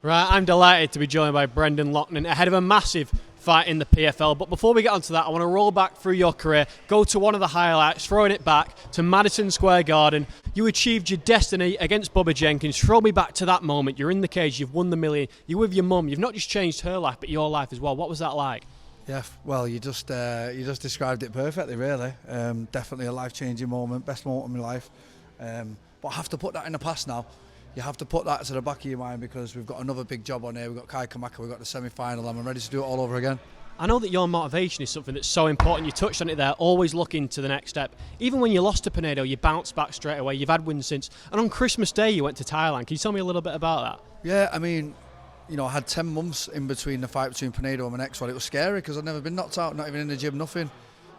Right, I'm delighted to be joined by Brendan Loughnane ahead of a massive fight in the PFL. But before we get onto that, I want to roll back through your career, go to one of the highlights, throwing it back to Madison Square Garden. You achieved your destiny against Bubba Jenkins. Throw me back to that moment. You're in the cage, you've won the million, you're with your mum. You've not just changed her life, but your life as well. What was that like? Yeah, well, you just described it perfectly, really. Definitely a life-changing moment, best moment of my life. But I have to put that in the past now. You have to put that to the back of your mind because we've got another big job on here. We've got Kamaka, we've got the semi-final, and I'm ready to do it all over again. I know that your motivation is something that's so important. You touched on it there, always looking to the next step. Even when you lost to Pinedo, you bounced back straight away. You've had wins since. And on Christmas Day, you went to Thailand. Can you tell me a little bit about that? Yeah, I mean, you know, I had 10 months in between the fight between Pinedo and my next one. It was scary because I'd never been knocked out, not even in the gym, nothing.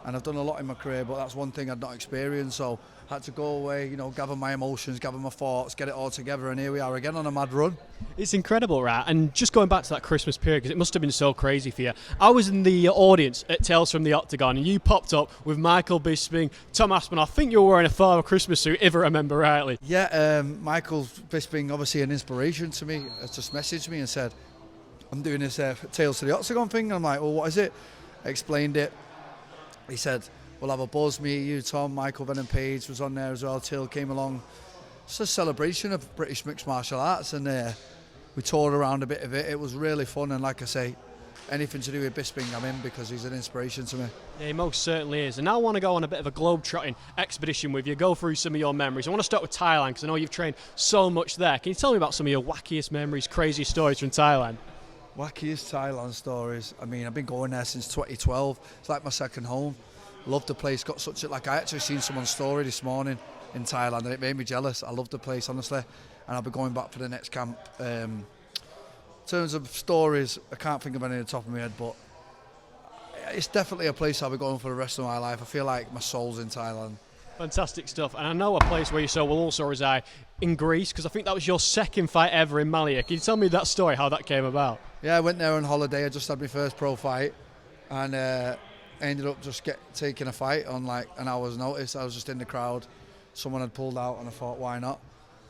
And I've done a lot in my career, but that's one thing I'd not experienced. So I had to go away, you know, gather my emotions, gather my thoughts, get it all together, and here we are again on a mad run. It's incredible, right? And just going back to that Christmas period, because it must have been so crazy for you. I was in the audience at Tales from the Octagon, and you popped up with Michael Bisping, Tom Aspinall. I think you were wearing a Father Christmas suit, if I remember rightly. Yeah, Michael Bisping, obviously an inspiration to me, has just messaged me and said, I'm doing this Tales to the Octagon thing. And I'm like, well, what is it? I explained it. He said, we'll have a buzz, me, you, Tom, Michael, Venom Page was on there as well. Till came along. It's a celebration of British mixed martial arts, and we toured around a bit of it. It was really fun, and like I say, anything to do with Bisping, I'm in because he's an inspiration to me. Yeah, he most certainly is. And now I want to go on a bit of a globe-trotting expedition with you, go through some of your memories. I want to start with Thailand because I know you've trained so much there. Can you tell me about some of your wackiest memories, craziest stories from Thailand? Wackiest Thailand stories. I mean, I've been going there since 2012. It's like my second home. Love the place. Got such a, like, I actually seen someone's story this morning in Thailand and it made me jealous. I love the place, honestly, and I'll be going back for the next camp. In terms of stories, I can't think of any at the top of my head, but it's definitely a place I'll be going for the rest of my life. I feel like my soul's in Thailand. Fantastic stuff. And I know a place where your soul will also reside in Greece, because I think that was your second fight ever in Malia. Can you tell me that story, how that came about? Yeah, I went there on holiday. I just had my first pro fight, and I ended up just taking a fight on like an hour's notice. I was just in the crowd. Someone had pulled out, and I thought, why not?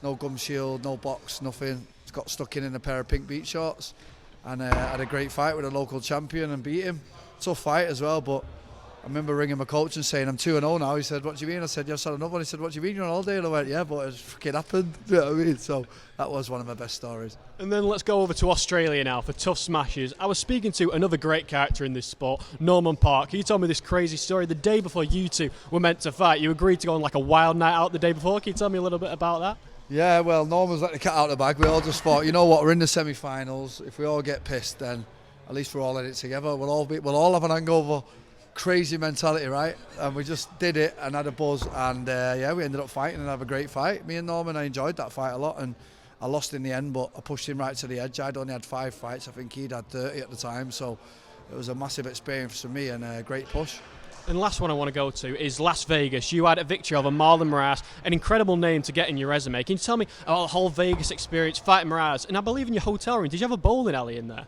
No gum shield, no box, nothing. Got stuck in a pair of pink beach shorts, and had a great fight with a local champion and beat him. Tough fight as well, but I remember ringing my coach and saying, I'm 2-0 now. He said, what do you mean? I said, yeah, I've had another one. He said, what do you mean you're on holiday? And I went, yeah, but it fucking happened. You know what I mean? So that was one of my best stories. And then let's go over to Australia now for Tough Smashes. I was speaking to another great character in this sport, Norman Park. Can you tell me this crazy story? The day before you two were meant to fight, you agreed to go on like a wild night out the day before. Can you tell me a little bit about that? Yeah, well, Norman's let the cat out of the bag. We all just thought, you know what, we're in the semi-finals. If we all get pissed, then at least we're all in it together. We'll all have an hangover. Crazy mentality, right? And we just did it and had a buzz, and yeah, we ended up fighting and have a great fight. Me and Norman, I enjoyed that fight a lot, and I lost in the end, but I pushed him right to the edge. I'd only had 5 fights. I think he'd had 30 at the time, so it was a massive experience for me and a great push. And last one I want to go to is Las Vegas. You had a victory over Marlon Moraes, an incredible name to get in your resume. Can you tell me about the whole Vegas experience, fighting Moraes? And I believe in your hotel room, did you have a bowling alley in there?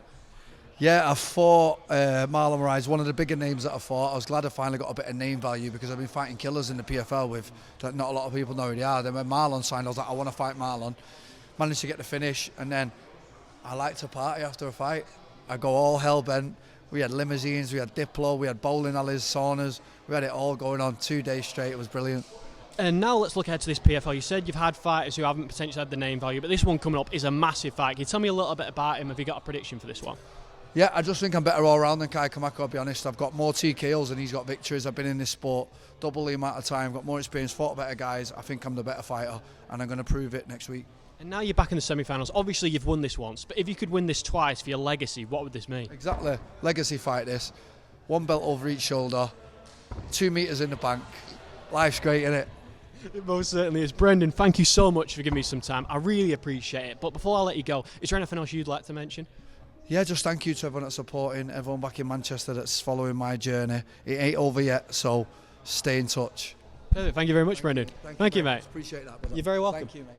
Yeah, I fought Marlon Moraes, one of the bigger names that I fought. I was glad I finally got a bit of name value because I've been fighting killers in the PFL with that not a lot of people know who they are. Then when Marlon signed, I was like, I want to fight Marlon. Managed to get the finish, and then I like to party after a fight. I go all hell bent. We had limousines, we had Diplo, we had bowling alleys, saunas. We had it all going on 2 days straight. It was brilliant. And now let's look ahead to this PFL. You said you've had fighters who haven't potentially had the name value, but this one coming up is a massive fight. Can you tell me a little bit about him? Have you got a prediction for this one? Yeah, I just think I'm better all round than Kamaka, I'll be honest. I've got more TKOs than he's got victories. I've been in this sport double the amount of time, got more experience, fought better guys. I think I'm the better fighter, and I'm going to prove it next week. And now you're back in the semi-finals. Obviously, you've won this once, but if you could win this twice for your legacy, what would this mean? Exactly. Legacy fight this. 1 belt over each shoulder, 2 metres in the bank. Life's great, innit? It most certainly is. Brendan, thank you so much for giving me some time. I really appreciate it. But before I let you go, is there anything else you'd like to mention? Yeah, just thank you to everyone that's supporting, everyone back in Manchester that's following my journey. It ain't over yet, so stay in touch. Perfect. Thank you very much, Brendan. Thank you, mate. Appreciate that, brother. You're very welcome. Thank you, mate.